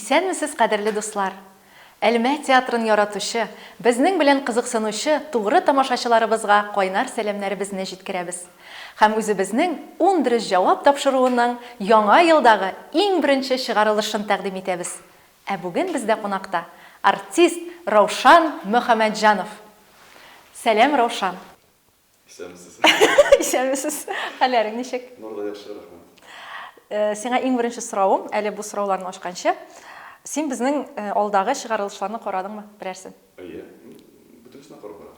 Исәнмесез, кадерле дуслар. Әлмә театрын яратучы, безнең белән кызыксынучы тугры тамашачыларыбызга кайнар сәламнәребезне җиткерәбез. Һәм үзебезнең 10 дөрес җавап тапшыруының яңа елдагы иң беренче чыгарылышын тәкъдим итәбез. Ә бүген бездә кунакта артист Раушан Мөхәммәтҗанов. Сәлам, Раушан. Исәнмесез. Исәнмесез. Хәлләрең ничек? Нурда яхшы, рәхмәт. Сиңа иң беренче соравым, әле бу сорауларны ачканчы, син безнең алдагы чыгарылышларны карадыңмы, берәрсен? Әйе, бөтенсенә карап бара.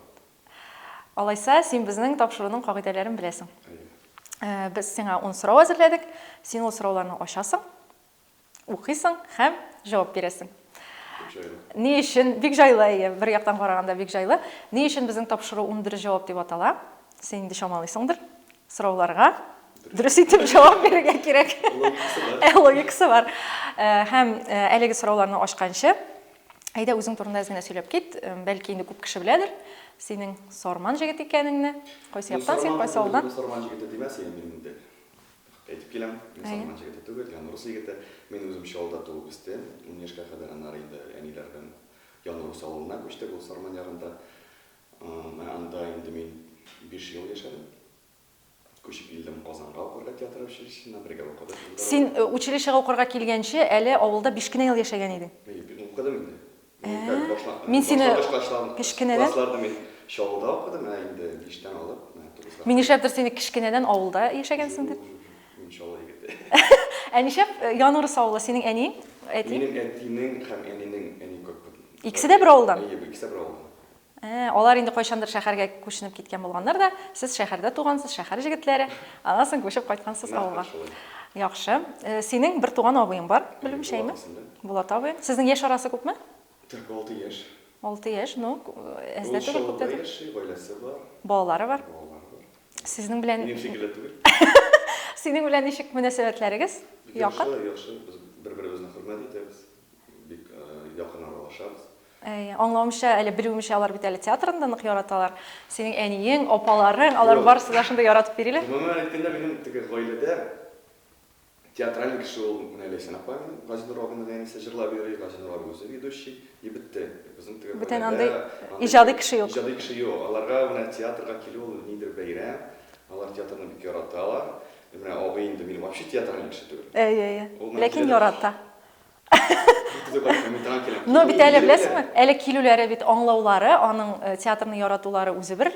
Алайса, син безнең тапшыруның кагыйдәләрен беләсең. Әйе. Без сиңа 10 сорау әзерләдек. Син ул сорауларны ачасың, укыйсың һәм җавап бирәсең. Җайлы. Ни өчен бик җайлы, бер яктан караганда бик җайлы. Ни өчен безнең тапшыру 10 дөрес җавап дип атала? Син инде чамалыйсыңдыр. Сорауларга дөрес итеп җавап бирергә кирәк. Логикасы бар. Һәм әлеге сорауларны ачканчы, әйдә үзең турында генә сөйләп кит. Бәлки инде күп кеше беләдер. Синең Сарман җегет икәнеңне. Кайсы яктан син, кайсы авылдан? Сарман җегете димәс, мин инде әйтеп киләм. Мин Сарман җегете түгел, яны рус егете. Мин үзем Шалда туып үстем. 10 яшькә кадәр аннары инде әниләрдән яны рус авылына күчтек, ул Сарман ягында. Анда инде мин 5 ел яшәдем. Күчеп килдем Казанга укырга театр училищесына, бергә укыдык. Син училищега укырга килгәнче әле авылда 5 кенә ел яшәгән идең. Мин укыдым инде. Мин сине кечкенәдән классларда мин Шалда укыдым, инде 5тән алып, 9-га. Мин нишләптер сине кечкенәдән авылда яшәгәнсеңдер? Мин Шалда егете. Ә нишләп Янурыс авылы синең әниң? Әти? Минем әтинең һәм әнинең әни күп. Икесе дә бер авылдан? Әйе, икесе бер авылдан. Алар инде кайчандыр шәһәргә күченеп киткән булганнар да, сез шәһәрдә тугансыз, шәһәр җегетләре, аннан соң күчеп кайткансыз авылга. Яхшы. Синең бер туган абыең бар, белмишәйме? Булат абый. Сезнең яшь арасы күпме? 46 яшь. 6 яшь, ну, әздә түгел күп түгел. Гаиләсе бар. Балалары бар. Балалары бар. Сезнең белән Минем шикелле түгел. Синең белән ничек мөнәсәбәтләрегез? Якын? Яхшы, без бер-беребезне хөрмәт итәбез. Бик якын аралашабыз. Аңлаумча, әле белүемчә алар бит әле театрында нык яраталар. Синең әниең, апаларың, алар барысы да шунда яратып бириләр. Гомумән әйткәндә, минем теге гаиләдә театраль кеше ул Ләйсән апа, Газинур абыйның әнисе җырлап йөри, Газинур абый үзе ведущий, и бетте. Безнең теге Бүтән андай иҗади кеше юк. Иҗади кеше юк. Аларга менә театрга килү ул нидер бәйрәм. Алар театрны бик яраталар. Менә абый инде минем вообще театраль кеше түгел. Ләкин ярата. Но бит әле беләсеңме? Әле килүләре бит аңлаулары, аның театрны яратулары үзе бер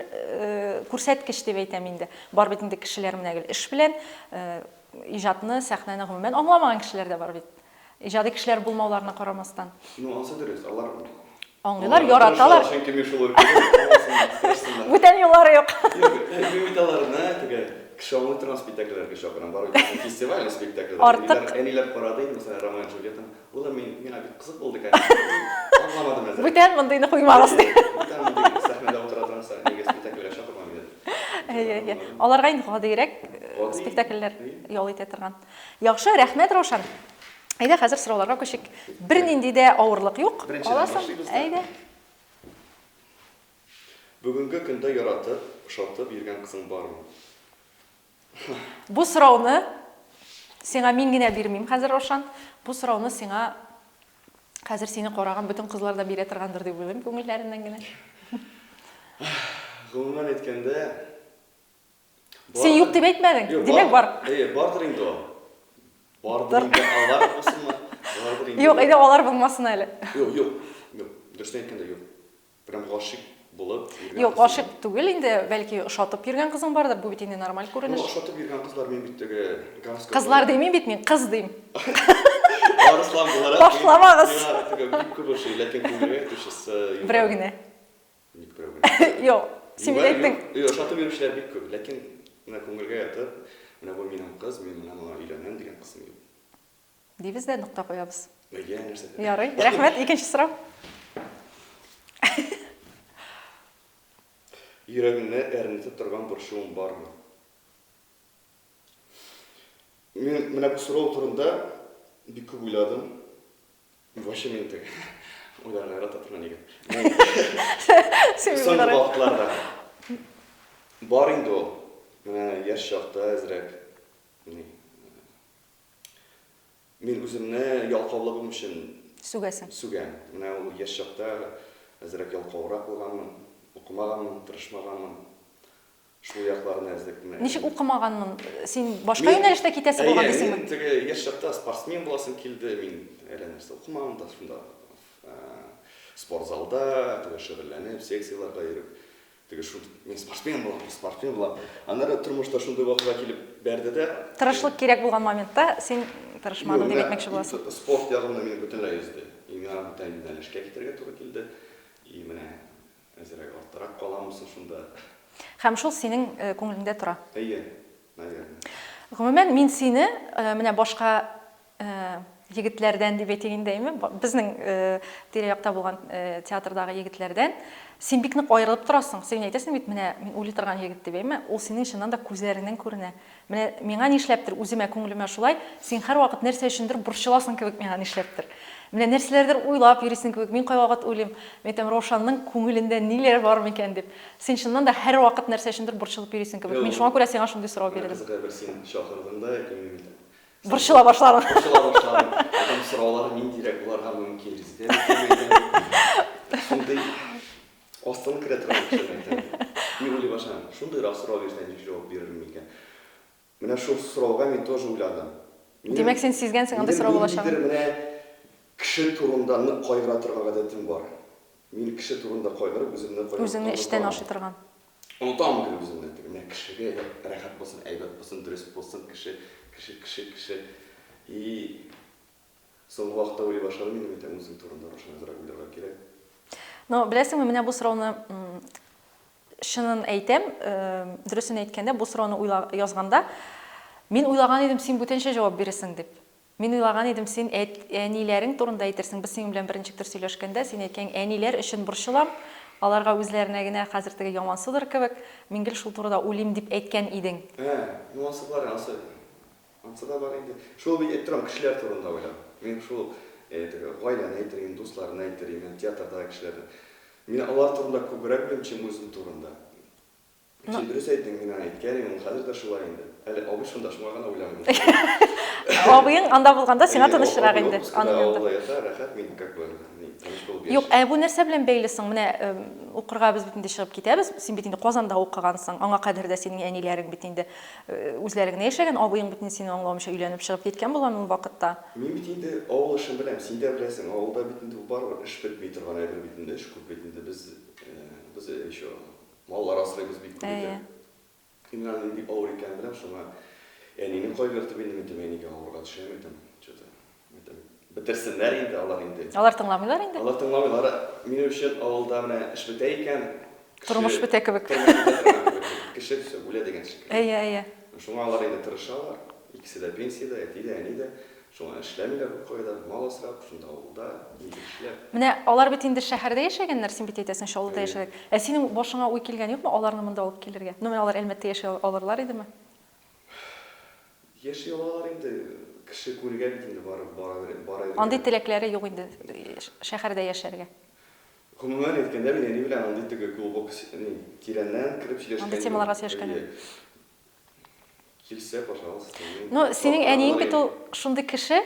күрсәткеч дип әйтәм инде. Бар бит инде кешеләр менә гел эш белән иҗатны, сәхнәне гомумән аңламаган кешеләр дә бар бит. Иҗади кешеләр булмауларына карамастан. Ну, ансы дөрес. Алар аңлыйлар, яраталар. Чөнки мин шул үркәләр. Бүтән юллары юк. Мин аларны теге кеше аңлый торган спектакльләргә чакырам. Бар бит фестиваль спектакльләр. Әниләр парады, мәсәлән, Ромео и Джульетта. Улар миңа бик кызык булды икән. Аңламадым мәсәлән. Бүтән мондыйны куймагыз ди. Бүтән мондый сәхнәдә утыра торган нигә спектакльләргә чакырмам иде. Аларга инде гадиерәк спектакльләр ял итә торган. Яхшы, рәхмәт, Раушан. Әйдә, хәзер сорауларга күчик. Бер нинди дә авырлык юк. Аласың? Әйдә. Бүгенге көндә яратып, шатып йөргән кызың бармы? Бу сорауны сиңа мин генә бирмим хәзер, Раушан. Бу сорауны сиңа хәзер сине караган бөтен кызлар да бирә торгандыр дип уйлыйм, күңелләреннән генә. Гомумән әйткәндә, син юк дип әйтмәдең. Димәк бар. Бардыр инде ул. Бардыр инде, алар булсынмы? Бардыр инде. Юк, әйдә алар булмасын әле. Юк. Дөрес әйткәндә юк. Прям гашык булып йөргән. Юк, гашык түгел инде, бәлки шатып йөргән кызың бардыр. Бу бит инде нормаль күренеш. Шатып йөргән кызлар мин бит теге ганска. Кызлар димим бит мин, кыз дим. Арыслан буларак. Башламагыз. Теге бик күп эш, ләкин күңелгә төшәсе. Берәү генә. Ник берәү генә? Юк, син әйттең. Юк, шатып йөрүчеләр бик күп, ләкин менә күңелгә ятып, менә бу минем кыз, мин менә моңа өйләнәм дигән кызым юк. Дибез дә нукта куябыз. Әйе, нәрсә? Ярый, рәхмәт. Икенче сорау. Йөрәгемне әрнетеп торган борчуым бармы? Мин менә бу сорау турында бик күп уйладым. Вообще мин теге уйларга ярата торган егет. Соңгы вакытларда бар инде ул. Менә яшь чакта әзрәк. Мин үземне ялкаулыгым өчен Сүгәсең. Сүгән. Менә ул яшь чакта әзрәк ялкаурак булганмын, укымаганмын, тырышмаганмын. Шул якларны әзрәк менә. Ничек укымаганмын? Син башка юнәлештә китәсе булган дисеңме? Мин теге яшь чакта спортсмен буласым килде, мин әллә нәрсә укымадым да шунда. Спортзалда, теге шөгыльләнеп, секцияларга йөреп, теге шу мин спортсмен булам. Аннары тормышта шундый вакыйга килеп бәрде дә. Тырышлык кирәк булган моментта син тырышмадың дип әйтмәкче буласың. Спорт ягында мине бөтенләй үзде. Миңа бөтен юнәлешкә китәргә туры килде. И менә әзрәк артырак каламсың шунда. Һәм шул синең күңелеңдә тора. Әйе, наверное. Гомумән мин сине менә башка егетләрдән дип әйтгәндәйме, безнең тирә-якта булган театрдагы егетләрдән син бик нык аерылып торасың. Син әйтәсең бит, менә мин уйлый торган егет дип әйме, ул синең чыннан да күзләреннән күренә. Менә миңа нишләптер үземә күңелемә шулай, син һәрвакыт нәрсә өчендер борчыласың кебек миңа нишләптер. Менә нәрсәләрдер уйлап йөрисең кебек, мин кайвакыт уйлыйм, мәйтәм Рошанның күңелендә ниләр бар микән дип. Син чыннан да һәрвакыт нәрсә өчендер борчылып йөрисең кебек. Мин шуңа күрә сиңа шундый сорау бирдем. Кызык бер син шахырдыңда, кем Борчыла башладың. Адам сораулары ниндирәк буларга мөмкин дисә. Шундый астын керә торган кешеләрдән. Мин уйлый башладым, шундый сорау бирсәң ничек җавап бирермен микән? Менә шул сорауга мин тоже уйладым. Димәк, син сизгәнсең андый сорау булачагын. Менә кеше турында нык кайгыра торган гадәтем бар. Мин кеше турында кайгырып үземне кайгырып. Үзеңне эштән ашый торган. Онытам гел үземне. Менә кешегә рәхәт булсын, әйбәт булсын, дөрес булсын, кеше. И соңгы вакытта уйлый башладым, мин әйтәм, үзем турында Рошанызрак уйларга кирәк. Но беләсеңме, менә бу сорауны шунын әйтәм, дөресен әйткәндә, бу сорауны язганда, мин уйлаган идем, син бүтәнчә җавап бирәсең дип. Мин уйлаган идем, син әниләрең турында әйтерсең. Без синең белән беренче төр сөйләшкәндә, син әйткән әниләр өчен борчылам, аларга үзләренә генә хәзер теге ямансыдыр кебек, мин гел шул турыда уйлыйм дип әйткән идең. Нуансы бар, ансыда бар инде. Шул бит әйттем, кешеләр турында уйлап. Мин шул гаиләне әйтерим, дусларны әйтерим, театрдагы кешеләрне. Мин алар турында күбрәк беләм, чем үзем турында. Син дөрес әйттең, мин әйткәнем, хәзер дә шулай инде. Әле абый шунда шуңа гына уйламыйм. Абыең анда булганда сиңа тынычрак инде. Аның янында рәхәт, мин как бы Юк, бу нәрсә белән бәйлесең? Менә укырга без бит инде чыгып китәбез. Син бит инде Казанда укыгансың. Аңа кадәр дә синең әниләрең бит инде үзләренә яшәгән, абыең бит инде сине аңламыйча өйләнеп чыгып киткән булган ул вакытта. Мин бит инде авыл эшен беләм, син дә беләсең. Авылда бит инде бар эш бетми торган әйбер бит инде, эш күп бит инде. Без еще маллар асрыйбыз бит инде. Мин аны бик авыр икән беләм, шуңа әнинең кайгыртып инде әнигә авырга төшәм идем. Бетерсеннәр инде алар инде. Алар тыңламыйлар инде. Алар тыңламыйлар. Мин өчен авылда менә эш бетә икән. Тормыш бетә кебек. Кеше все үлә дигән шикелле. Әйе. Шуңа алар инде тырышалар. Икесе дә пенсиядә, әти дә, әни дә. Шуңа эшләмиләр кайда, мал асрап, шунда авылда эшләп. Менә алар бит инде шәһәрдә яшәгәннәр, син бит әйтәсең, шавылда яшәгән. Синең башыңа уй килгән юкмы аларны монда алып килергә? Ну, алар әлбәттә яшәй алырлар идеме? Яшәй алалар инде. Кеше күргә бит инде бара. Андый теләкләре юк инде шәһәрдә яшәргә. Гомумән әйткәндә, мин әни белән андый теге глубок тирәннән кирип сөйләшкән. Андый темаларга сөйләшкән. Килсә, пожалуйста. Ну, синең әниең бит ул шундый кеше,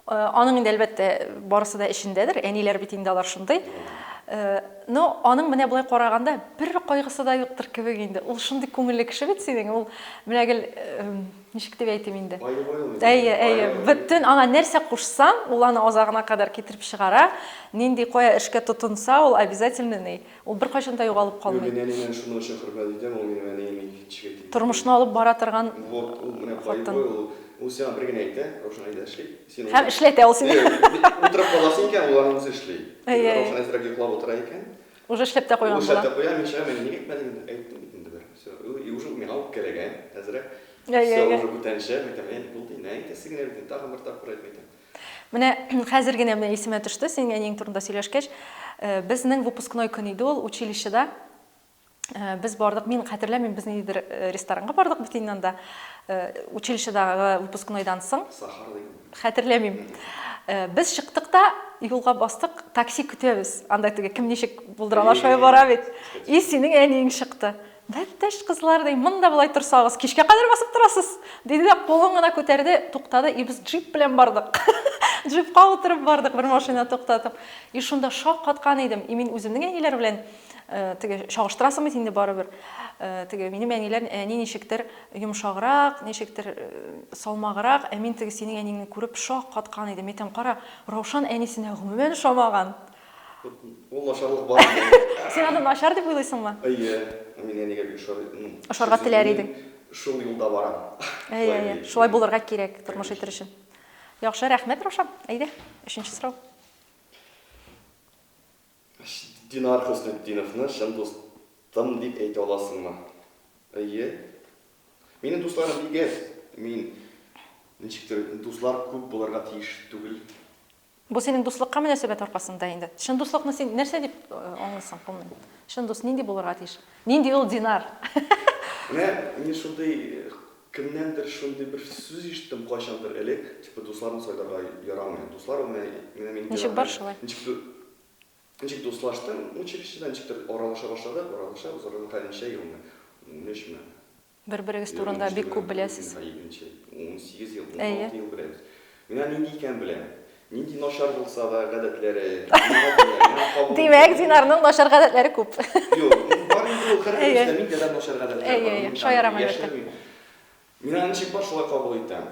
аның инде әлбәттә барысы да эшендәдер, әниләр бит инде алар шундый. Но аның менә булай караганда бер кайгысы да юктыр кебек инде. Ул шундый күңелле кеше бит синең. Ул менә гел ничек дип әйтим инде. Әйе. Бөтен аңа нәрсә кушсаң, ул аны азагына кадәр китереп чыгара. Нинди кая эшкә тотынса, ул обязательно ни. Ул бер кайчан да югалып калмый. Мин әнинең шуны өчен хөрмәт итәм, ул минем әниемне чигәтә. Тормышны алып бара торган. Вот, ул менә кайбы ул сиңа бер генә әйтә, Рошан әйдә эшли. Син Һәм эшләтә ул сине. Утырып каласың икән, ул аны эшли. Рошан әзрәк йоклап утыра икән. Уже эшләп тә куйган була. Эшләп тә куя, мин шәмән ник әйтмәдең инде, әйттем бит инде бер. Все, и уже миңа алып кергән, әзрәк. Все уже бүтәнчә, мәйтәм, булды, нәй тәсе генә бит, тагын бер тапкыр әйтмәдем. Менә хәзер генә менә исемә төште, синең әниең турында сөйләшкәч, безнең выпускной көн иде ул училищеда. Без бардык, мин хәтерләмим, без ниндидер ресторанга бардык бит инде анда. Училищедагы выпускнойдан соң. Сахар дигән. Хәтерләмим. Без чыктык та юлга бастык, такси көтәбез. Анда теге кем ничек булдыралар шулай бара бит. И синең әниең чыкты. Бәттәш кызлар ди, монда булай торсагыз, кичкә кадәр басып торасыз. Диде дә, кулын гына күтәрде, туктады, и без джип белән бардык. Джипқа отырып бардық, бір машина тоқтатып. И шунда шақ қатқан едім. И мен өзімнің әнелер білен теге шағыштырасың бит инде барыбер. Теге минем әниләр әни ничектер йомшаграк, ничектер салмаграк, ә мин теге синең әнеңне күреп шақ каткан идем. Әйтәм, кара, Раушан әнисенә гомумән ошамаган. Ул нашарлык бар. Син аны начар дип уйлыйсыңмы? Әйе, мин әнигә бик Ошарга теләр идең. Шул юлда барам. Әйе, шулай булырга кирәк тормыш итер өчен. Яхшы, рәхмәт, Раушан. Әйдә, 3нче сорау. Динар Хөснетдиновны шын достым дип әйтә аласыңмы? Әйе. Минем дусларым бик әз. Мин ничектер дуслар күп булырга тиеш түгел. Бу синең дуслыкка мөнәсәбәт аркасында инде. Шын дуслыкны син нәрсә дип аңлыйсың, кылмыйм. Шын дус нинди булырга тиеш? Нинди ул Динар? Мин шундай кемнәндер шундай бер сүз ишеттем кайчандыр элек, типа дусларны сайларга ярамый. Дуслар мин Ничек бар шулай? Ничек дуслаштым, училищеда ничектер аралаша башладык, узарга калинчә елны. Ничме? Бер-берегез турында бик күп беләсез. 18 ел, 16 ел беләбез. Мин нинди икән беләм. Нинди начар булса да гадәтләре. Димәк, Динарның начар гадәтләре күп. Юк, бар инде ул хәрәкәттә мин дә начар гадәтләре бар. Әйе, шаярам әлбәттә. Мин аны ничек бар шулай кабул итәм.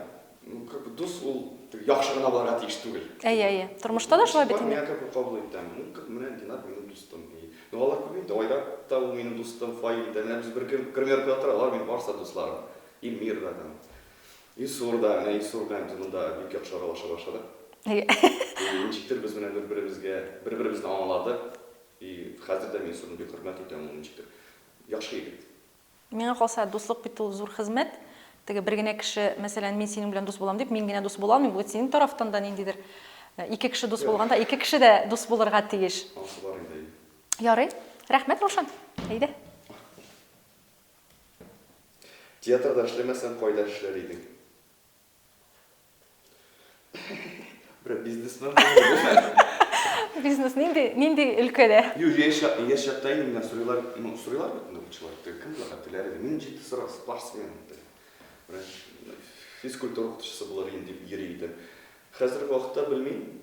Как бы дус ул яхшы гына булырга тиеш түгел. Әйе. Тормышта да шулай бит инде. Мин как кабул итәм. Менә Динар минем дустым. Алар күп инде, айда та ул минем дустым, фаилдә. Без бер пример кылып алар минем барса дусларым. Илмирда там. Исурда, Исурда тунда бик яхшы аралаша башлады. Әйе. Ничектер без менә бер-беребезне аңладык. И хәзер дә мин Исурны бик хөрмәт итәм, ул ничектер яхшы егет. Миңа калса дуслык бит ул зур хезмәт. Теге бер генә кеше, мәсәлән, мин синең белән дус булам дип, мин генә дус була алмыйм. Бу синең тарафтан да ниндидер ике кеше дус булганда, ике кеше дә дус булырга тиеш. Асы бар инде. Ярый. Рәхмәт, Раушан. Әйдә. Театрда эшләмәсәң, кайда эшләр идең? Бер бизнесмен. Бизнес нинди өлкәдә? Яшь чакта инде сорыйлар бит укучылар. Кем булырга теләр иде? Мин җитди сорау спортсмен. Физкультура укытучысы булыр инде дип йөри идем. Хәзерге вакытта белмим.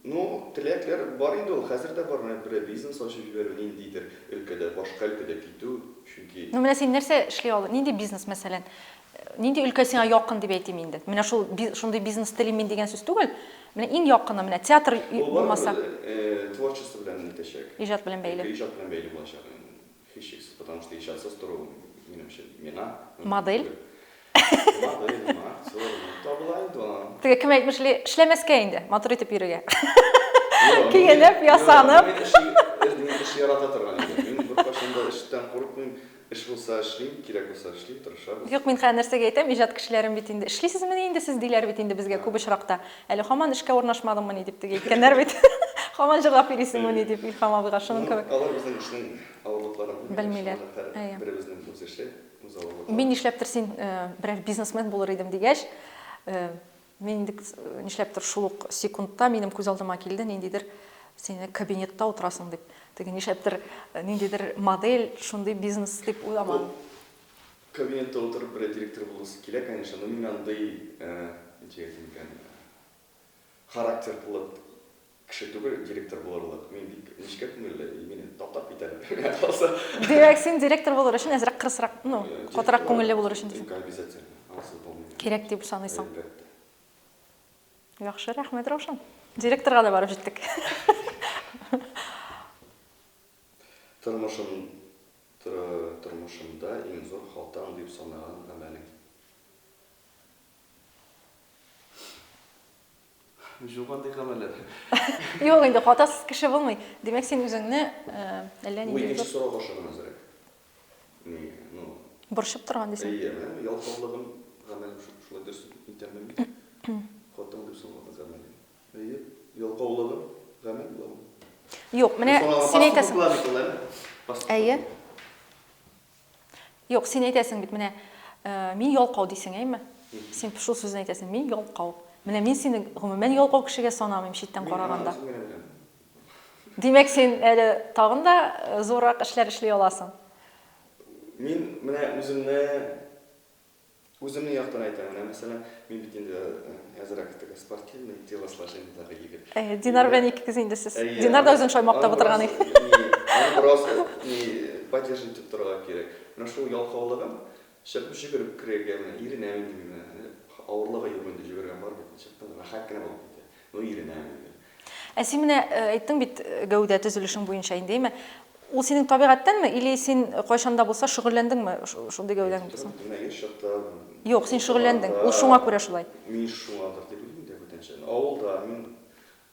Ну, теләкләр бар инде ул. Хәзер дә бар. Бер бизнес ачып җибәрү ниндидер өлкәдә, башка өлкәдә китү, чөнки Ну, менә син нәрсә эшли аласың? Нинди бизнес, мәсәлән? Нинди өлкә сиңа якын дип әйтим инде. Менә шундый бизнес телим мин дигән сүз түгел. Менә иң якыны менә театр булмаса, творчество белән итәчәк. иҗат белән бәйле. Иҗат белән бәйле булачак. Һичшиксез, потому что иҗатсыз тору минемчә миңа Модель. Модель, табылай да. Теге кем әйтмешли, эшләмәскә инде, матур итеп йөрергә. Киенеп, ясанып. Мин эш ярата торган идем. Мин бер кашында эштән курыкмыйм. Эш булса эшлим, кирәк булса эшлим, тырышабыз. Юк, мин хәзер нәрсәгә әйтәм, иҗат кешеләрен бит инде. Эшлисезме инде сез диләр бит инде безгә күп очракта. Әле һаман эшкә урнашмадыңмы ни дип теге әйткәннәр бит. Һаман җырлап йөрисеңме ни дип Илһам абыйга шуның кебек. Алар безнең эшнең авырлыкларын Белмиләр. Беребезнең үз эше, үз авырлыклары. Мин нишләптер син берәр бизнесмен булыр идем дигәч, мин инде нишләптер шул ук секундта минем күз алдыма килде, ниндидер син кабинетта утырасың дип. Теге нишләптер ниндидер модель, шундый бизнес дип уйламадым. Кабинетта утырып бер директор буласы килә, конечно, но мин андай, характерлы кеше түгел, директор булырлык. Мин бик ничек күңелле, мине таптап китәләр. Димәк, син директор булыр өчен әзрәк кырысрак, ну, катырак күңелле булыр өчен дисең. Обязательно. Асы булмый. Кирәк дип саныйсың. Әлбәттә. Яхшы, рәхмәт, Раушан. Директорга да барып җиттек. Тормышымда иң зур хатам дип санаган гамәлең. Җугандай гамәлләр. Юк, инде хатасыз кеше булмый. Димәк, син үзеңне әллә Бу нинди икенче сорау башлаган әзрәк. Ну, борчып торган дисең. әйе, ялкаулыгым гамәл шулай дөрес итәм. Хатам дип санаган гамәлең. Әйе, ялкаулыгым гамәл була. Юк, менә син әйтәсең. Әйе. Юк, син әйтәсең бит менә мин ялкау дисең, әйме? Син шул сүзне әйтәсең, мин ялкау. Менә мин сине гомумән ялкау кешегә санамыйм читтән караганда. Димәк, син әле тагын да зуррак эшләр эшли аласың. Мин менә үземне Өзімнің яқтан айтамын, mesela мен бітінде әзірәктігі спортивный телосложениедегі егер. Динар бен екі кіз ендесіз. Динар да өзін шоймақтап отырған ек. Аны біраз поддержить етіп тұрға керек. Мына шул ялқаулығым, шырпы жүгіріп кіреген, ирін әмін деймін, ауырлығы ермінде жүгірген бар бетін, шырпы рахат кіна болып бейді. Но ирін әмін. Әсіміне айттың бит гәудә түзілішің бойынша ендейме? Ол сенің табиғаттанмы, или сен қойшанда болса шүғырлендің ме шундай гәудәң болса? Жоқ, сен шүғырлендің. Ол шуңа күрә шулай. Мен шуңадыр деп білдім де көтенше. Ауылда мен...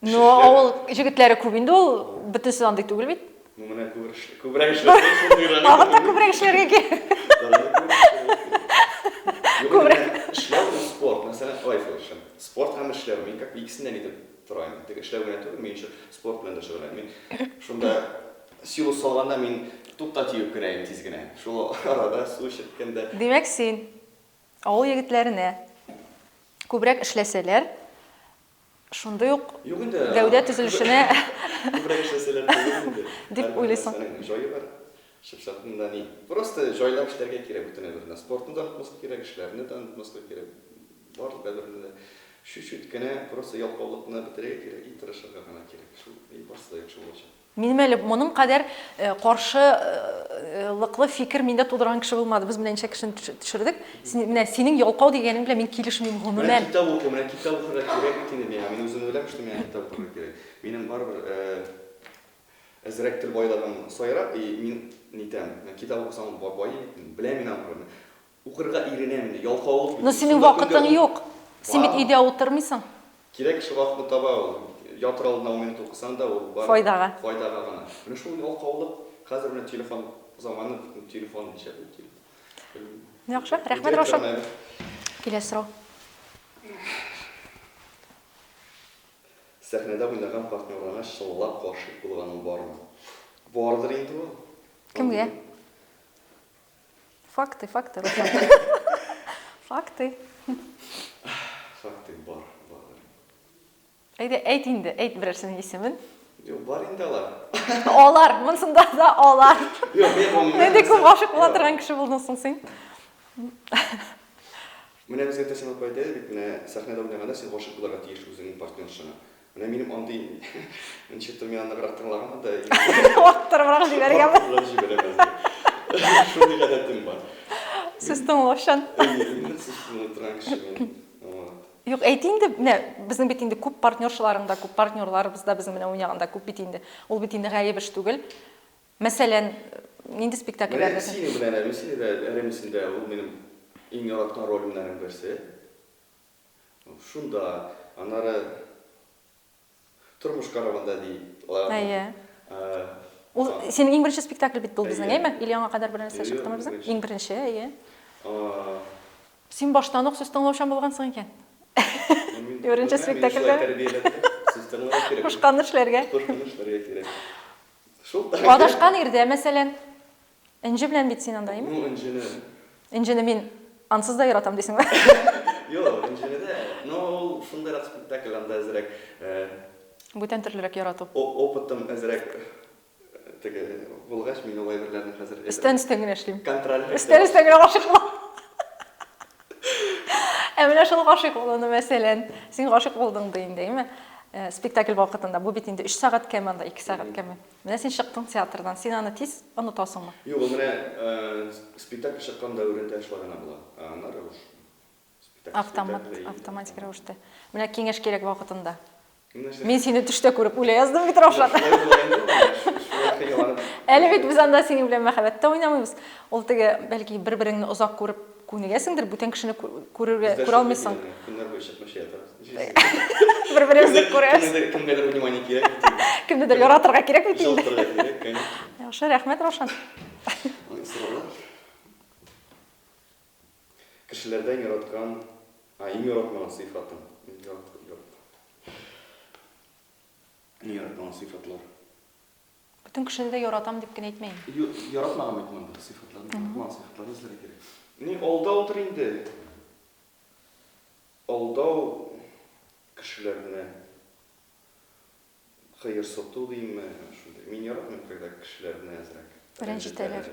Но ауыл жігітлері көп енді ол бүтінсіз андай түгіл бит? Мына көбірек ішлер. Ағытта көбірек ішлерге ке. Көбірек ішлер бұл спорт. Mesela айфылшын. Спорт қамыр ішлер. Мен как икісінден етіп тұрайын. Тек ішлер өне түгіл, мен спорт білен де шығырайын. Мен шында силу салғанда мен тұпта түйіп кірейін тезгіне. Шул арада су ішірткенде. Демек сен ауыл егітлеріне көбірек ішләселер, шундай ук гәүдә төзелешенә көбірек ішләселер дип уйлыйсың. Жойы бар. Шыпшатында не? Просто жойлап ішлерге керек бүтін әбіріне. Спортны да ұтмасқа керек, ішлеріне да ұтмасқа керек. Барлық әбіріне де. Шүшіт кәне просто ялқаулықына бітіреге керек, и тырышырға ғана керек. Шул и басыда yok шул olacak. Минем әле моның кадәр каршылыклы фикер миндә тудырган кеше булмады. Без беләнчә кешене төшердек. Менә синең ялкау дигәнең белән мин килешмим гомумән. Менә китап укы, менә китап укырга кирәк бит инде миңа. Мин үзем уйлам, что миңа китап укырга кирәк. Минем барбер әзрәк тел байлаган сайрак, и мин нитәм. Китап укысам бай, беләм мин аны. Укырга иренәм инде, ялкаулык. Но синең вакытың юк. Син бит өйдә утырмыйсың. Кирәк шул вакытны таба ул. Ятыр алдына момент укысаң да ул бар. Файдага. Файдага гына. Менә шул ялкаулык, хәзер менә телефон заманы, телефон ничә бит. Яхшы, рәхмәт Рошан. Киләсе сорау. Сәхнәдә уйнаган партнерларга шыллап каршы булганың бармы? Бардыр инде ул. Кемгә? Факты, Рошан. Факты. Факты бар. Әйт инде, әйт берәрсенең исемен. Юк, бар инде алар. Алар, монсында да алар. Юк, мен Нинди күп гашык була торган кеше булдың соң син? Менә безгә тәсәм апайды, бит менә сәхнәдә уйнаганда син гашык буларга тиеш үзеңнең партнершаңа. Менә минем андый ничек тә миңа наград тыңлаган да. Вакыттырыбрак җибәргәнме? Шундый гадәтем бар. Сез тыңлашан. Мен сез торган кеше мен. Юк, әйт инде, менә безнең бит инде күп партнерларында, күп партнерларыбыз да безнең менә уйнаганда күп бит инде. Ул бит инде гаеп эш түгел. Мәсәлән, нинди спектакльләрдә син белән, син дә әремисендә ул минем иң яраткан ролемнәрнең берсе. Шунда анары тормыш караганда ди. Әйе. Ул синең иң беренче спектакль бит бул безнең, әйме? Или аңа кадәр бер нәрсә чыктымы безнең? Иң беренче, әйе. Син баштан ук сүз тыңлаучан булгансың икән. Беренче спектакльдә. Кушкан эшләргә. Адашкан ирдә, мәсәлән, Энҗе белән бит син анда, әйме? Энҗене. Энҗене мин ансыз да яратам дисеңме? Юк, Энҗене, но шундый спектакль анда әзрәк Бүтән төрлерәк ярату. Опытым әзрәк теге булгач, мин ул әйберләрне хәзер Өстән генә эшлим. Контроль. Өстән генә гашык булам. Менә шул гашык булуны мәсәлән, син гашык булдың ди инде, әйме? Спектакль вакытында бу бит инде 3 сәгать кем анда, 2 сәгать кем. Менә син чыктың театрдан, син аны тиз онытасыңмы? Юк, менә спектакль чыккан дәврендә эшләгән була. Аннары уж автоматик рәвештә. Менә киңәш кирәк вакытында. Мин сине төштә күреп үлә яздым бит Рошан. Әле бит без анда синең белән мәхәббәттә уйнамыйбыз. Ул теге бәлки бер-береңне озак күреп күнегәсеңдер, бүтән кешене күрә алмыйсың. Көннәр буе чыкмыш ята. Бер-беребезне күрәбез. Кемгәдер внимание кирәк. Кемнедер яратырга кирәк бит инде. Яратырга кирәк, конечно. Яхшы, рәхмәт Рошан. Кешеләрдән яраткан, иң яратмаган сыйфатым. Иң яратмаган сыйфатлар. Бүтән кешене дә яратам дип кенә әйтмәйм. Яратмаган әйтмәм сыйфатларны, яратмаган сыйфатларны эзләргә кирәк. Ни алдау утыр инде. Алдау кешеләрне хәер сату димме, шундый. Мин яратмыйм, когда кешеләрне әзрәк. Рәнҗетәләр.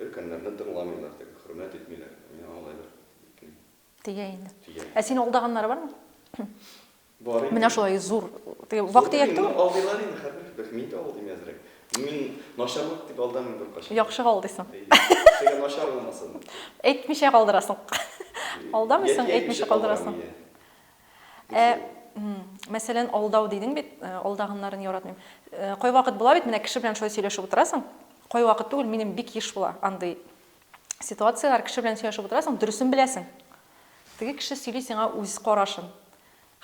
Өлкәннәрне тыңламыйлар, хөрмәт итмиләр. Мин алайлар. Тиге инде. Тиге. Ә син алдагыннары бармы? Бар инде. Менә шулай зур. Тиге вакыт ятты. Алдылар инде хәзер. Бер мин дә алдым әзрәк. Мин начарлык дип алдым бер качан. Яхшы калдыйсың. Шега начар булмасын. Әйтмичә калдырасың. Алдамыйсың, әйтмичә калдырасың. Мәсәлән, алдау дидең бит, алдагыннарын яратмыйм. Кай вакыт була бит, менә кеше белән шулай сөйләшеп утырасың. Кай вакыт түгел, минем бик еш була андый ситуациялар, кеше белән сөйләшеп утырасың, дөресен беләсең. Теге кеше сөйли сиңа үз карашын.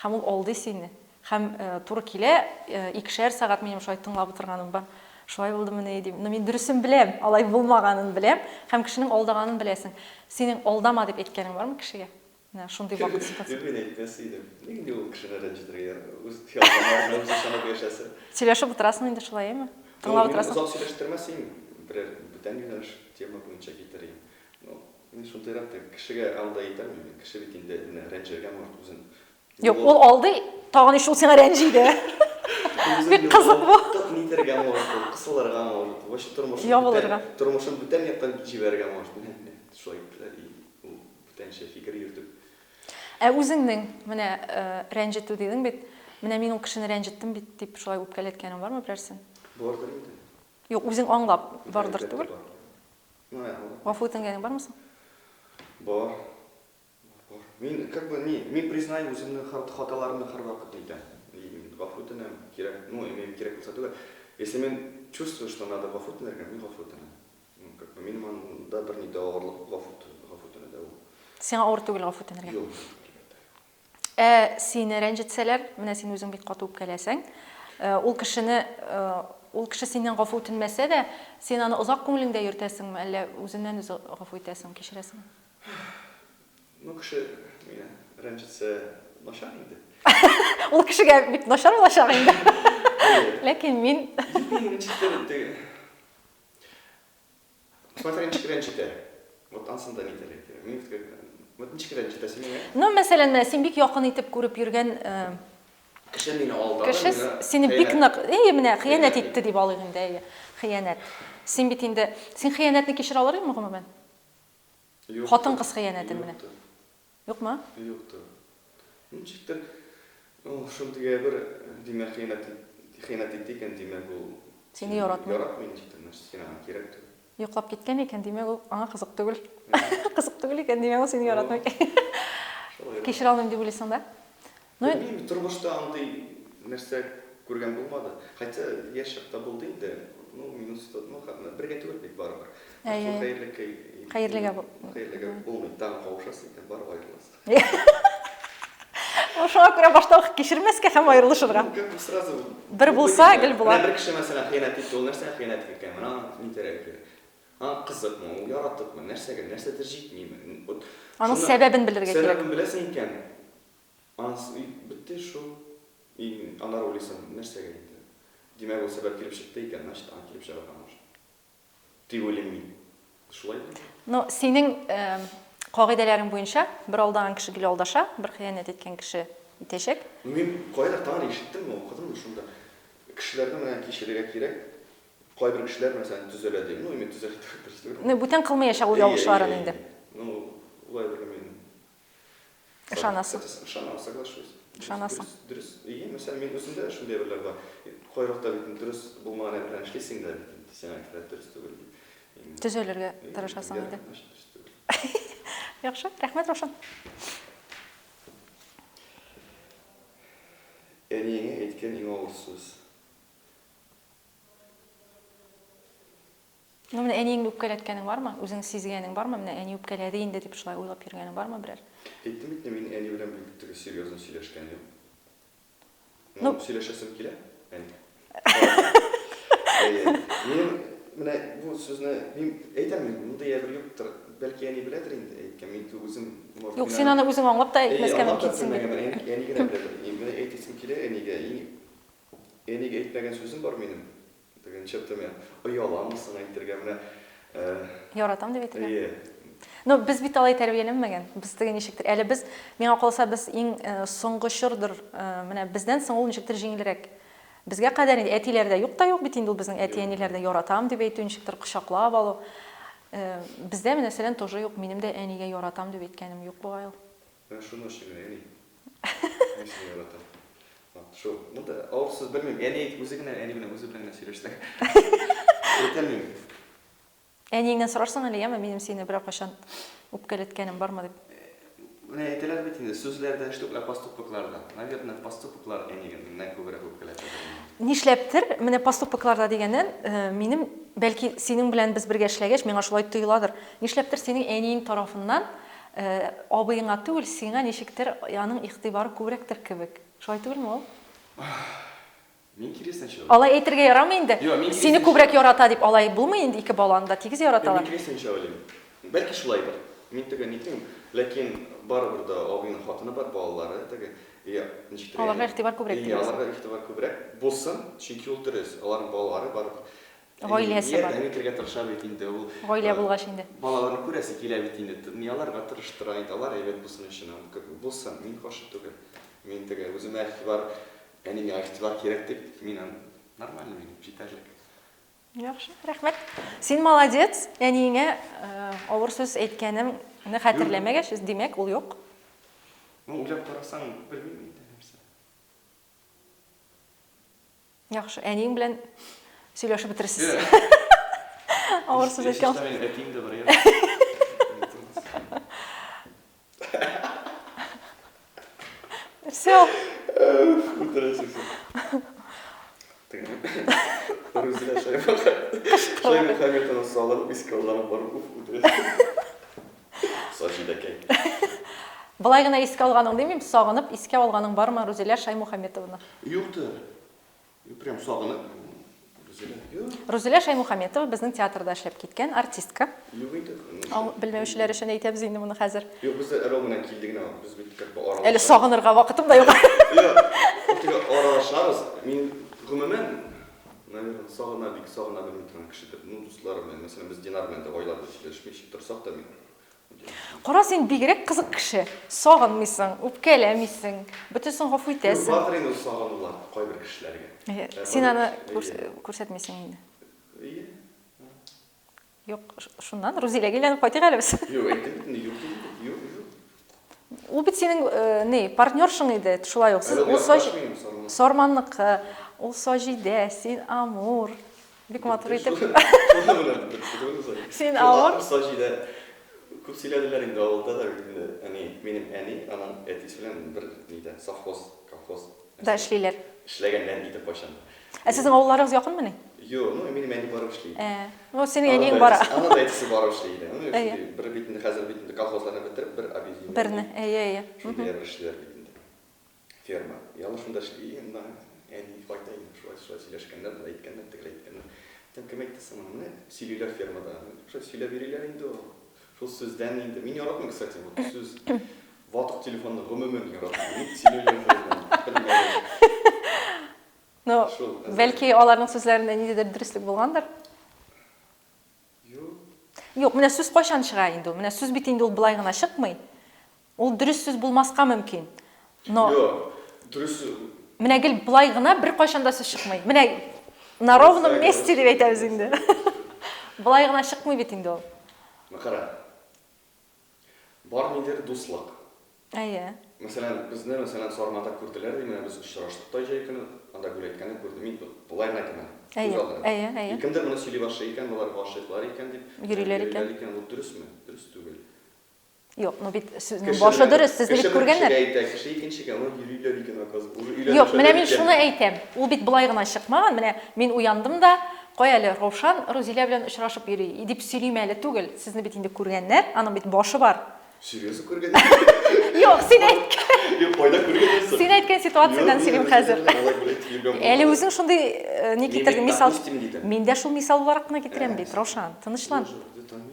Һәм ул алдый сине. Һәм туры килә, 2 сәгать минем шулай тыңлап утырганым бар. Шулай булды менә дим. Мин дөресен беләм, алай булмаганын беләм, һәм кешенең алдаганын беләсең. Синең алдама дип әйткәнең бармы кешегә? Менә шундый вакыт ситуация. Мин әйтмәс идем. Нигә ул кешене рәнҗетергә? Үз хыялларны үзе санап яшәсен. Сөйләшеп утырасың инде шулай, әйме? Тыңлап утырасың. Узак сөйләштермәсең, бер бүтән юнәлеш тема буенча китерим. Ну, мин шундай рәттә кешегә алдай итәм, кеше бит инде менә рәнҗергә морт үзен. Юк, ул алдый, тагын ишул сиңа рәнҗиде. Бик кызык бу. Нитергә морт, кысылырга морт, вообще тормышын бүтән яктан җибәргә морт. Шулай ул бүтәнчә фикер йөртеп. Ә үзеңнең менә рәнҗетү дидең бит, менә мин ул кешене рәнҗеттем бит дип шулай үпкәләткәнең бармы берәрсен? Бардыр инде. Юк, үзең аңлап бардыр түгел. Ну, Гафу иткәнең бармы соң? Бар. Мин мин признаю үземнең хаталарымны һәр вакыт әйтәм. Мин гафу итәм, кирәк. Ну, мин кирәк булса түгел. Если мен чувствую, что надо гафу итәргә, мин гафу итәм. Ну, как бы минем анда бер ни дә авырлык гафу итәргә дә ул. Сиңа авыр түгел гафу итәргә. Юк. Сине рәнҗетсәләр, менә син үзең бит каты үпкәләсәң, ул кеше синнән гафу үтенмәсә дә, син аны озак күңелеңдә йөртәсеңме, әллә үзеннән үзе гафу итәсең, кичерәсеңме? Ну, кеше мине рәнҗетсә, начар инде. Ул кешегә бик начар булачак инде. Ләкин мин Смотри, ничек вот ансында не терек. Мин вот ничек рәнҗетәсең миңа? Ну, мәсәлән, менә син бик якын итеп күреп йөргән Кеше мине алдады. кеше сине бик нык, менә хыянәт итте дип алыйк инде, хыянәт. Син бит инде, син хыянәтне кичерә алырсыңмы гомумән? Хатын-кыз хыянәтен менә. Юкмы? Юктыр. Ничектер, шундый бер димәк хыянәт итте икән, димәк ул Сине яратмый. Яратмый ничектер, сине кирәк түгел. Йоклап киткән икән, димәк ул аңа кызык түгел. Кызык түгел икән, димәк ул сине яратмый. Кичерә алмыйм дип уйлыйсың да? Ну, Мин тормышта андый нәрсә күргән булмады. Хәтта яшь чакта булды инде. Ну, минуста, бергә түгел бит барыбер. Хәерлегә булмый, тагын кавышасың икән, барып аерыласың. Шуңа күрә башта ук кичермәскә һәм аерылышырга. Бер булса, гел була. Бер кеше мәсәлән хыянәт итте, ул нәрсә хыянәт иткән? Менә нитәрәк. Кызыкмы, ул яратыпмы, нәрсәдер җитмиме? Аның сәбәбен белергә кирәк. Сәбәбен беләсең икән. Битте шул. Анар уйлыйсың, нәрсәгә инде? Димәк, ул сәбәп килеп чыкты икән, значит, ан килеп чыга алмаш. Дип уйлыйм мин. Шулай. Ну, синең кагыйдәләрең буенча бер алдаган кеше гел алдаша, бер хыянәт иткән кеше итәчәк. Мин кайда тагын ишеттем, укыдым шунда. Кешеләрне менә кичерергә кирәк. Кайбер кешеләр мәсәлән төзәлә ди. Ну, мин төзәлә дип. Ну, бүтән кылмаячак ул ялгышларын инде. Ну, улай бер мин. Ышанасың. Ышанам, соглашусь. Ышанасың. Дөрес. Мәсәлән, мин үземдә шундый берләр бар. Кайракта бит дөрес булмаган белән эшлисең дә, син әйтә дөрес түгел. Төзәлергә тырышасың инде. Яхшы, рәхмәт, Рошан. Әниеңә әйткән иң авыр сүз. Ну, менә әниеңне үпкәләткәнең бармы? Үзең сизгәнең бармы? Менә әни үпкәләде инде дип шулай уйлап йөргәнең бармы берәр? Әйттем бит, мин әни белән бик серьезно сөйләшкән идем. Ну, сөйләшәсем килә. Мин менә бу сүзне мин әйтәм, монда ябыр юктыр. Бәлки әни беләдер инде әйткән, мин үзем морг. Юк, син аны үзең аңлап та әйтмәскә мөмкинсең. Әнигә дә беләдер. Менә әйтәсем килә әнигә. Әнигә әйтмәгән сүзем бар минем. Дигән чыкты мен. Ояламысың әйтергә менә. Яратам дип әйтергә. Ну, без бит алай тәрбияләнмәгән. Без тегә ничектер. Әле без, миңа калса, без иң соңгы чордыр, менә бездән соң ул ничектер җиңелрәк. Безгә кадәр инде әтиләрдә юк та юк бит инде ул безнең әти-әниләрдә яратам дип әйтү, ничектер кочаклап алу. Бездә мәсәлән тоже юк, минем дә әнигә яратам дип әйткәнем юк бугай ул. Ben şunu şimdi en iyi. Neyse yaratan. Şu, bu da ağırsız bilmiyorum. En iyi müzikine, en iyi müzikine sürüştük. Yeterliyim. Әнеңнен сұрарсың әле, яма менің сені бір қашан өпкелеткенім бар ма деп. Ne eteler bitinde sözlerden işte поступокларда. Наверное, поступоклар en iyi ne көбірек өпкелетеді. Нишләптер, менә поступокларда дигәннән, минем бәлки синең белән без бергә эшләгәч, миңа шулай тоеладыр. Нишләптер синең әниең тарафыннан абыеңа түгел, сиңа ничектер аның игътибары күбрәктер кебек. Шулай түгелме ул? Мен киресен шо. Алай әйтергә ярамый инде. Сине күбрәк ярата дип алай булмый инде, ике баланы да тигез яраталар. Мен киресен шо әлем. Бәлки шулайдыр. Мен тегә нитем, ләкин барыбер да абыйның хатыны бар, балалары тегә. Ничектер. Аларга игътибар күбрәк дип. Аларга игътибар күбрәк булсын, чөнки ул дөрес. Аларның балалары бар. Гаиләсе бар. Ярдәм итәргә тырыша бит инде ул. Гаилә булгач инде. Балаларны күрәсе килә бит инде. Ни аларга тырыштыра инде. Алар әйбәт булсын өчен. Булсын, мин каршы түгел. Мин тегә үземә игътибар, әнигә игътибар кирәк дип, мин нормально мин җитәрлек. Яхшы, рәхмәт. Син молодец. Әниеңә авыр сүз әйткәнемне хәтерләмәгәч, димәк, ул юк. Ну, уйлап карасаң, белмим инде нәрсә. Яхшы, әниең белән сөйләшеп бетерсез. Авыр сүз әйткән. Әтиң дә бар. Все. Рузилә шайба Хамилтонны салып, искалларып барып үтерәсе. Сачидәкәй. Былай гына искә алганың димим, сагынып искә алганың бармы Рузилә Шаймухаметовна? Юктыр. Прям сагынып. Рузилә Шаймухаметова безнең театрда эшләп киткән артистка. Юк инде. Ал белмәүчеләр өчен әйтәбез инде моны хәзер. Юк, без Романнан килдек инде, без бит как бы аралаш. Әле сагынырга вакытым да юк. Юк, аралашабыз. Мин гомумән, наверное, сагына белмим торган кешедер. Ну, дусларым, мәсәлән, без Динар белән дә айларда сөйләшмичә торсак та мин. Кара, син бигрәк кызык кеше. Сагынмыйсың, үпкәләмисең, бөтенсен гафу итәсең. Батыр инде сагынулар кайбер кешеләргә. Син аны күрсәтмисең инде. Ие. Юк, шуннан Рузиләгә әйләнеп кайтыйк әле без. Юк, әйтәм, юк. Ул бит синең партнершың иде, шулай ук. Сез ул Сорманныкы, ул Саҗидә, син Амур. Бик матур итеп. Син Амур. Саҗидә күп сөйләделәр инде авылда да, минем әни, аның әтисе белән бер нидә, колхоз Да эшлиләр. эшләгәннән иде кайчан. Сезнең авылларыгыз якынмы ни? Юк, минем әни барып эшли. Ну, синең әниең бара. Аның да әтисе барып эшли. Бер битендә хәзер битендә колхозларны бетереп, бер абизин. Берне, әйе. Шулар эшләр битендә. Ферма. Яла шунда эшли, инде әни кайта инде, шулай сөйләшкәннәр, әйткәннәр, тегрәйткәннәр. Тем кем әйтсәң, менә сөйлиләр фермада. Шулай сөйләп бириләр инде. Шул сүздән инде. Мин яратмыйм, кстати, бу сүз. Ватык телефонны гомумән яратмыйм. Мин сөйләгән. Ну, бәлки аларның сүзләрендә ниндидер дөреслек булгандыр. Юк, менә сүз кайчан чыга инде ул? Менә сүз бит инде ул былай гына чыкмый. Ул дөрес сүз булмаска мөмкин. Но дөрес. Менә гел былай гына бер кайчан да сүз чыкмый. Менә на ровном месте дип әйтәбез инде. Былай гына чыкмый бит инде ул. Кара. Бар нидер дуслык. Әйе. Мәсәлән, безне Сарманда күрделәр, менә без очраштык та җәй көне, анда гүләйткәнне күрдем. Мин болай гына әйтәм. Әйе. Кемдер моны сөйли башлый икән, булар гашыйклар икән дип. Йөриләр икән. Ул дөресме? Дөрес түгел. Юк, ну бит сүзнең башы дөрес, сезне бит күргәннәр. Кеше икенчегә ул йөриләр икән оказывается. Юк, менә мин шуны әйтәм. Ул бит былай гына чыкмаган. Менә мин уяндым да, кая әле Равшан Рузилә белән очрашып йөри. Дип сөйлим әле түгел. Сезне бит инде күргәннәр, аның бит башы бар. Серьезно күргән? Юк, син әйткән. Юк, кайда күргәнсең? Син әйткән ситуациядән сөйлим хәзер. Әле үзең шундый ни китердең мисал. Мин дә шул мисал буларак кына китерәм бит, Равшан. Тынычлан.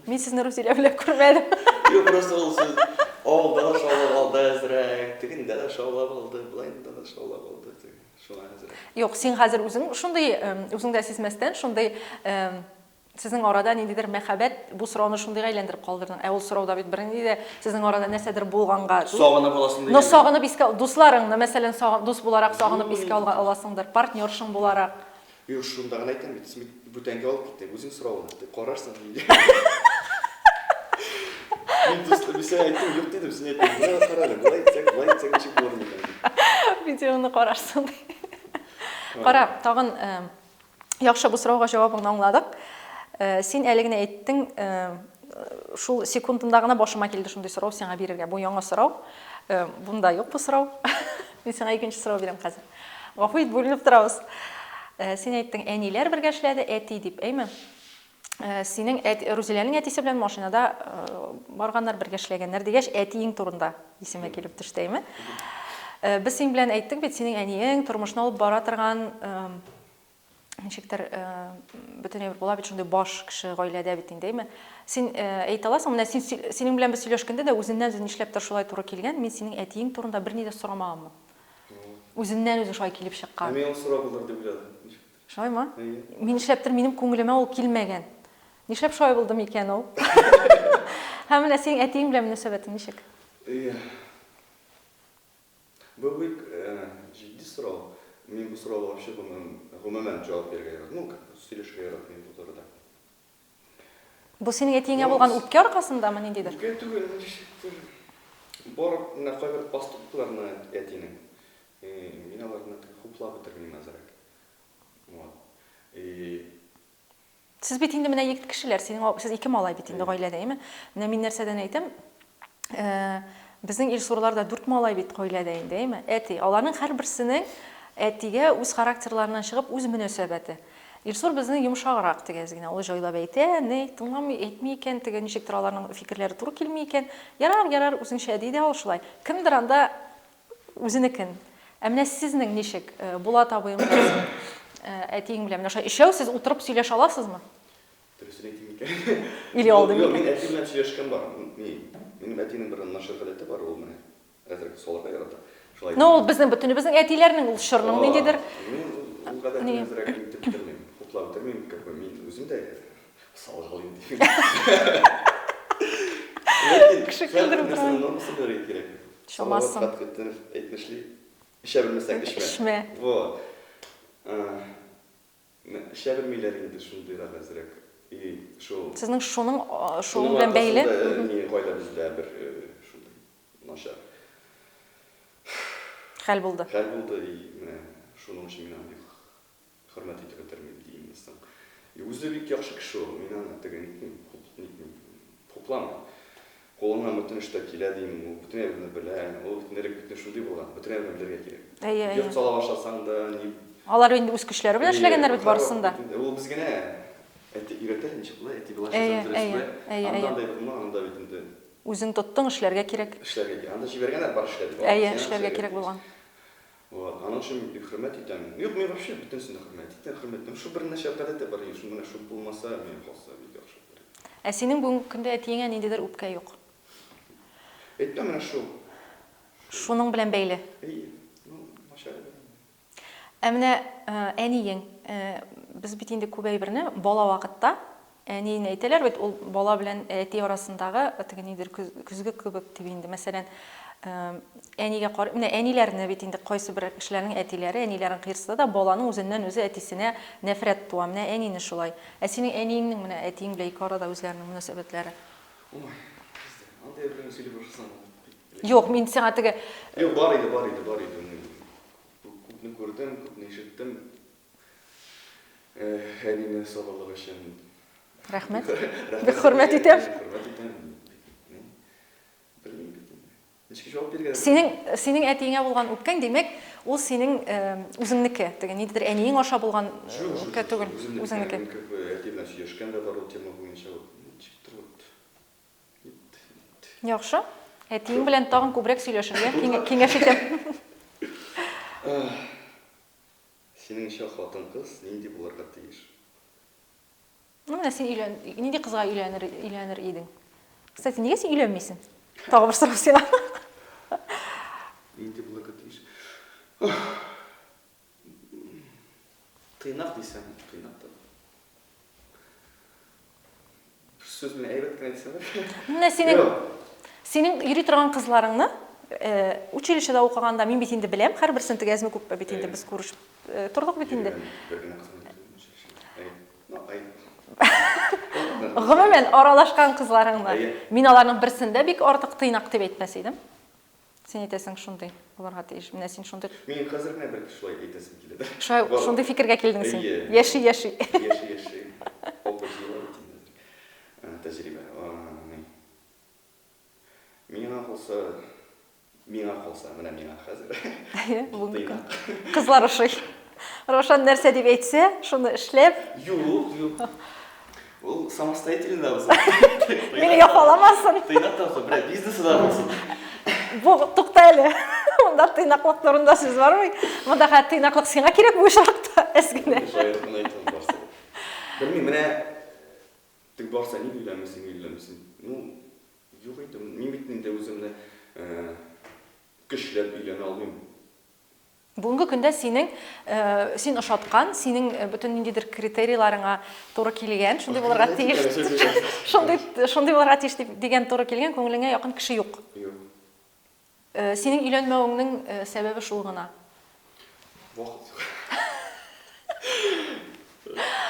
Мин сезне Рузилә белән күрмәдем. Юк, просто ул сүз авылда да шаулап алды, әзрәк, тегендә дә шаулап алды, булайында да шаулап алды. Шулай әзрәк. Юк, син хәзер үзең шундый үзеңдә сизмәстән шундый сезнең арада ниндидер мәхәббәт бу сорауны шундый әйләндереп калдырдың. Ул сорауда бит бернинди дә сезнең арада нәрсәдер булганга. Сагынып аласың дигән. Но сагынып искә дусларыңны, мәсәлән, дус буларак сагынып искә аласыңдыр, партнершың буларак. Юк, шунда гына әйтәм бит, бүтәнгә алып киттек, үзең сорауны, дип карарсың. Мен достым bir şey ayттым, жоқ дедім, сен айттың, былай қарайлы, былай айтсаң нешік болар екен. Видеоны қарарсың. Қара, тағын яқшы бұл сұрауға жауабыңды аңладық. Сен әлігіне айттың, шул секундындағына башыма келді шундай сұрау сеңа берерге. Бұл яңа сұрау. Бұнда жоқ бұл сұрау. Мен сеңа екінші сұрау берем қазір. Ғафу ет, бөлініп тұрауыз. Сен айттың, әнелер бірге эшләде, әти деп, әйме? Сенің Рузиляның әтесі белән машинада барганнар бергә эшләгәннәр дигәч, әтиең турында исеме килеп төште, әйме? Без син белән әйттек бит, синең әниең тормышны алып бара торган ничектер бөтенләй бер була бит шундый баш кеше гаиләдә бит инде, әйме? Син әйтә аласың, менә синең белән без сөйләшкәндә дә үзеннән үзе нишләптер шулай туры килгән, мин синең әтиең турында берни дә сорамагаммы? Үзеннән үзе шулай килеп чыккан. Мен сорап булыр дип уйладым. Шулаймы? Мин нишләптер минем күңелемә ул килмәгән. Нишләп шулай булды микән ул? Һәм менә синең әтиең белән мөнәсәбәтең ничек? Бу бик җитди сорау. Мин бу сорауга вообще гомумән җавап бирергә яратмыйм. Ну, сөйләшергә яратмыйм бу турыда. Бу синең әтиеңә булган үпкә аркасындамы ниндидер? Үпкә түгел, барып кайбер поступкаларны әтинең. Мин аларны хуплап бетермим әзрәк. Вот. Сез бит инде менә егет кешеләр, сез ике малай бит инде гаиләдә, әйме? Менә мин нәрсәдән әйтәм? Безнең Илсурларда 4 малай бит гаиләдә инде, әйме? Әти, аларның һәрберсенең әтигә үз характерларыннан чыгып үз мөнәсәбәте. Илсур безнең йомшаграк тигәз генә, ул җайлап әйтә, ни, тыңламый, әйтми икән, теге ничектер аларның фикерләре туры килми икән. Ярар, үзеңчә диде ул шулай. Кемдер анда үзенекен. Ә менә сезнең ничек? Булат абыйым белән әтиең белән менә шулай ишәү сез утырып сөйләшә аласызмы? Дөресен әйтим икән. Или алдым. Юк, мин әти белән сөйләшкән бар. Минем әтинең бер начар гадәте бар, ул менә әзрәк соларга ярата. Шулай. Ну, ул безнең бөтенебезнең әтиләрнең ул шырның ниндидер? Мин ул гадәтне әзрәк итеп бетермим. Хуплап бетермим, как бы мин үзем дә салгалыйм дип. Кеше килдереп торган. Нормасы бер кирәк. Шамасын. Әйтмешли. Эшә белмәсәң эшмә. Вот. Эшә белмиләр инде шундыйрак әзрәк. Сезнең шуның белән бәйле? Мин гаиләбездә бер шундый начар Хәл булды. Хәл булды, менә шуның өчен мин аны хөрмәт итеп бетермим димсең. Үзе бик яхшы кеше ул, мин аны тегенитмим, хупламый. Қолына бөтен эштә килә дим, ул бөтен әйберне белә, ул бөтен шундый булган, бөтен әйберне белергә кирәк. Йорт сала башласаң да, ни... Алар инде үз көчләре белән эшләгәннәр бит барысында. Ул без генә әти өйрәтә, ничек була, әти була шәһәрдә. Анда да анда бит инде. Үзең тоттың эшләргә кирәк. Эшләргә кирәк. Анда җибәргәннәр бар эшләде. Эшләргә кирәк булган. Вот, аның өчен бик хөрмәт итәм. Юк, мин вообще бөтенсен хөрмәт итәм, хөрмәттем. Шу бер нәрсә гадәте бар, шу менә шу булмаса, мин хаса бик яхшы. Ә синең бүгенге көндә әтиеңә ниндидер үпкә юк? Әйтмә менә шу. Шуның белән бәйле. Ну, машалла. Ә менә әниең, без бит инде күп әйберне бала вакытта әниен әйтәләр бит, ул бала белән әти арасындагы теге нидер күзге кебек дип инде. Мәсәлән, әнигә карап, менә әниләрне бит инде кайсы бер кешеләрнең әтиләре, әниләрен кыйрсыда да баланың үзеннән үзе әтисенә нәфрәт туа. Менә әнине шулай. Ә синең әниеңнең менә әтиең белән ике арада үзләренең мөнәсәбәтләре. Ой, анда бер сөйләп башlasаң. Юк, мин сиңа теге... Юк, бар иде. Күпне күрдем, күпне ишеттем. Әнине сабырлык өчен Рәхмәт. Бик хөрмәт итәм. Синең әтиеңә булган үпкәң, демәк, ул синең үзеңнеке. Теге нидер әниең аша булган үпкә түгел, үзеңнеке. Әти белән сөйләшкән дә бар ул тема буенча. Яхшы. Әтиең белән тагын күбрәк сөйләшергә киңәш итәм. Синең хатын кыз нинди булырга тиеш? Ну, менә син нинди кызга өйләнер идең? Кстати, нигә син өйләнмисең? Тагы бер сорау сиңа. Нинди булырга тиеш? Тыйнак дисәң, тыйнак. Сүз белән әйбәт кенә дисәң. Менә синең йөри торган кызларыңны училищеда укыганда мин бит инде беләм, һәрберсен тегәзме күпме бит инде без күрешеп тордык бит инде. Гомумән аралашкан кызларыңны. Мин аларның берсендә бик артык тыйнак дип әйтмәс идем. Сен әйтәсең шундый. Аларга тиеш. Менә син шундый. Мин хәзер генә бер шулай әйтәсем килә. Шундый фикергә килдең син. Яши. Яши. Опыт юлы тәҗрибә. Миңа калса, менә миңа хәзер. Кызлар ошый. Рошан нәрсә дип әйтсә, шуны эшләп. Юк. Ул самостоятельно булсын. Мине яфаламасын. Тыйнак та булсын, бер бизнесы да булсын. Бу тукта әле. Монда тыйнаклык турында сүз бармы? Монда хәтта тыйнаклык сиңа кирәк бу очракта әскене. Белмим, менә тик барса ни уйланмыйсың. Ну, юк әйтәм. Мин бит инде үземне көчләп өйләнә алмыйм. Бүгенге көндә син ошаткан, синең бөтен ниндидер критерийларыңа туры килгән, шундый булырга тиеш. Шундый булырга тиеш дигән туры килгән күңелеңә якын кеше юк. Юк. Синең өйләнмәвеңнең сәбәбе шул гына. Вакыт.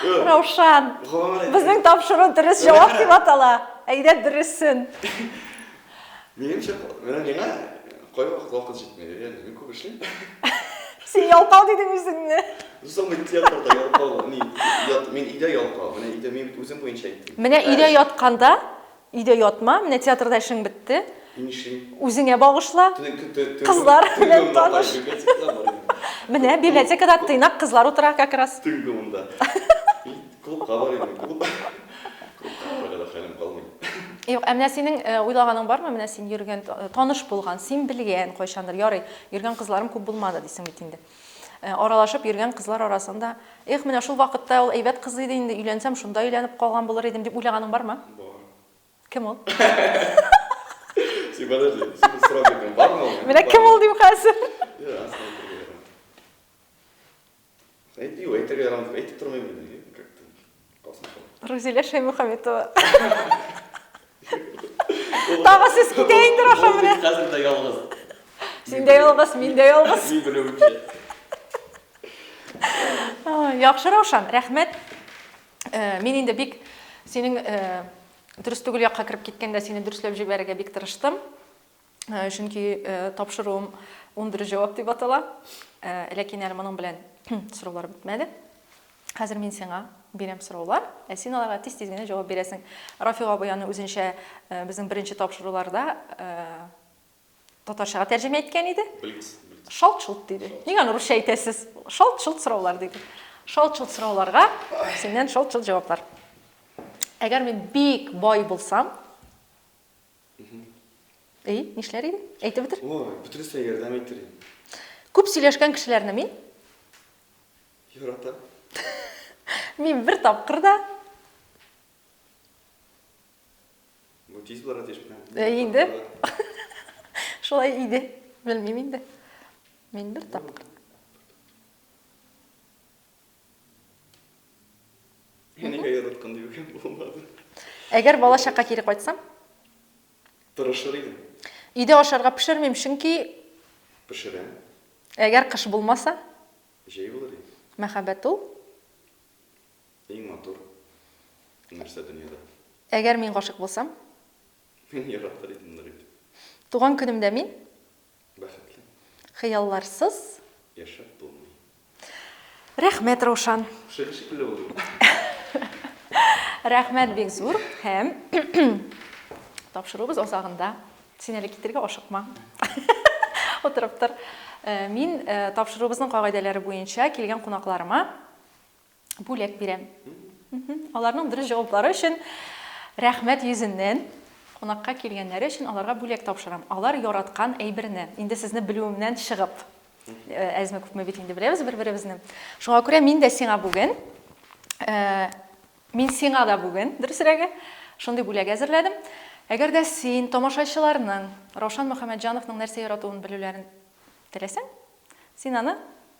Раушан, безнең тапшыру дөрес җавап дип атала. Әйдә дөресен. Минемчә, менә миңа кай вакыт җитмәде. Мин күп эшлим. Син ялкау дидең үзеңне. Зуң театрда ялкау. Мин идә ялкау. Менә идә мин үзем буенча әйттем. Менә өйдә ятканда, өйдә ятма, менә театрда эшең бетте. Үзеңә багышла. Кызлар белән таныш. Менә библиотекада тыйнак кызлар утыра как раз. Тыйнагында. Клубка барыйм, клубка. Клубка хәлем калмый. Юк, менә синең уйлаганың бармы? Менә син йөргән, таныш булган, син белгән кайчандыр, ярый, йөргән кызларым күп булмады дисең бит инде. Аралашып йөргән кызлар арасында, менә шул вакытта ул әйбәт кыз иде инде, өйләнсәм шунда өйләнеп калган булыр идем дип уйлаганың бармы? Бар. Кем ул? Син подожди, син сораган бармы? Менә кем ул дип хәзер? Әйтергә ярамый, әйтеп тормыйм инде. Рузилә Шәймөхәмитова. Тагы сез китә инде Рошан менә. Хәзер дә ялгыз. Син дә ялгыз, мин дә ялгыз. Мин белүемчә. Яхшы Рошан, рәхмәт. Мин инде бик синең дөрес түгел якка кирип киткәндә сине дөресләп җибәрергә бик тырыштым. Чөнки тапшыруым 11 җавап дип атала. Ләкин әле моның белән сораулар бетмәде. Хәзер мин сиңа бирәм сораулар, син аларга тиз-тиз генә җавап бирәсең. Рафига абыяны үзенчә безнең беренче тапшыруларда татарчага тәрҗемә иткән иде. Шалт-шулт диде. Нигә русча әйтәсез? Шалт-шулт сораулар диде. Шалт-шулт сорауларга синнән шалт-шулт җаваплар. Әгәр мин бик бай булсам, нишләр идең? Әйтеп бетер. Ой, бөтенесе ярдәм итер. Күп сөйләшкән кешеләрне мин яратам. Мин бер тапкырда. Бу тиз буларга тиешме? Инде. Шулай иде. Белмим инде. Мин бер тапкыр. Нигә яраткан дип булмады. Әгәр бала чакка кире кайтсам, тырышыр идем. Өйдә ашарга пешермим, чөнки Пешерәм. Әгәр кыш булмаса, җәй булыр иде. мәхәббәт ул. Иң матур нәрсә дөньяда. Әгәр мин гашык булсам, Мин яратыр идем. туган көнемдә мин Бәхетле. хыялларсыз Яшәп булмый. Рәхмәт, Рошан. Шикелле булды. Рәхмәт бик зур һәм тапшыруыбыз азагында. Син әле китергә ашыкма. Отырып тор. Мин тапшыруыбызның кагыйдәләре буенча килгән кунакларыма бүләк бирәм. Аларның дөрес җаваплары өчен рәхмәт йөзеннән кунакка килгәннәре өчен аларга бүләк тапшырам. Алар яраткан әйберне, инде сезне белүемнән чыгып. Әзме күпме бит инде беләбез бер-беребезне. Шуңа күрә мин дә сиңа бүген, мин сиңа да бүген, дөресрәге, шундый бүләк әзерләдем. Әгәр дә син тамашачыларның Рошан Мөхәммәтҗановның нәрсә яратуын белүләрен теләсәң, син аны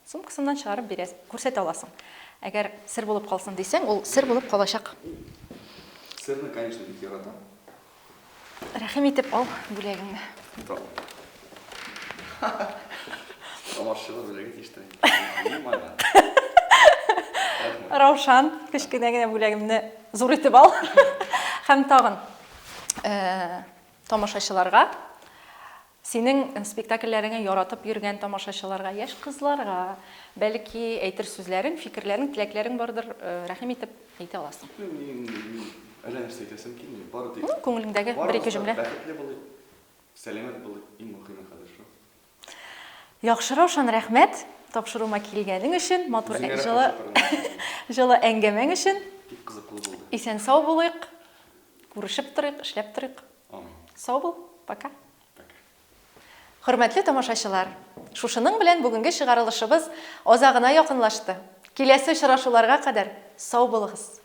сумкасыннан чыгарып бирәсең, күрсәтә аласың. Әгәр сер булып калсын дисәң, ул сер булып калачак. Серне, конечно, бик яратам. Рәхим итеп ал бүләгеңне. Тамашачылар бүләге тиштә. Рошан, кечкенә генә бүләгемне зур итеп ал. Һәм тагын тамашачыларга, синең спектакльләреңә яратып йөргән тамашачыларга, яшь кызларга, бәлки әйтер сүзләрең, фикерләрең, теләкләрең бардыр, рәхим итеп әйтә аласың. Әллә нәрсә әйтәсем килми, бары тик. Күңелеңдәге бер-ике җөмлә. Бәхетле булыйк, сәламәт булыйк, иң мөһиме хәзер шу. Яхшы, Раушан, рәхмәт. Тапшыруыма килгәнең өчен, матур җылы әңгәмәң өчен. Бик кызыклы булды. Исән сау булыйк. Күрешеп торыйк, эшләп торыйк. Амин. Сау бул. Пока. Пока. Хөрмәтле тамашачылар, шушының белән бүгенге чыгарылышыбыз азагына якынлашты. Киләсе очрашуларга кадәр сау булыгыз.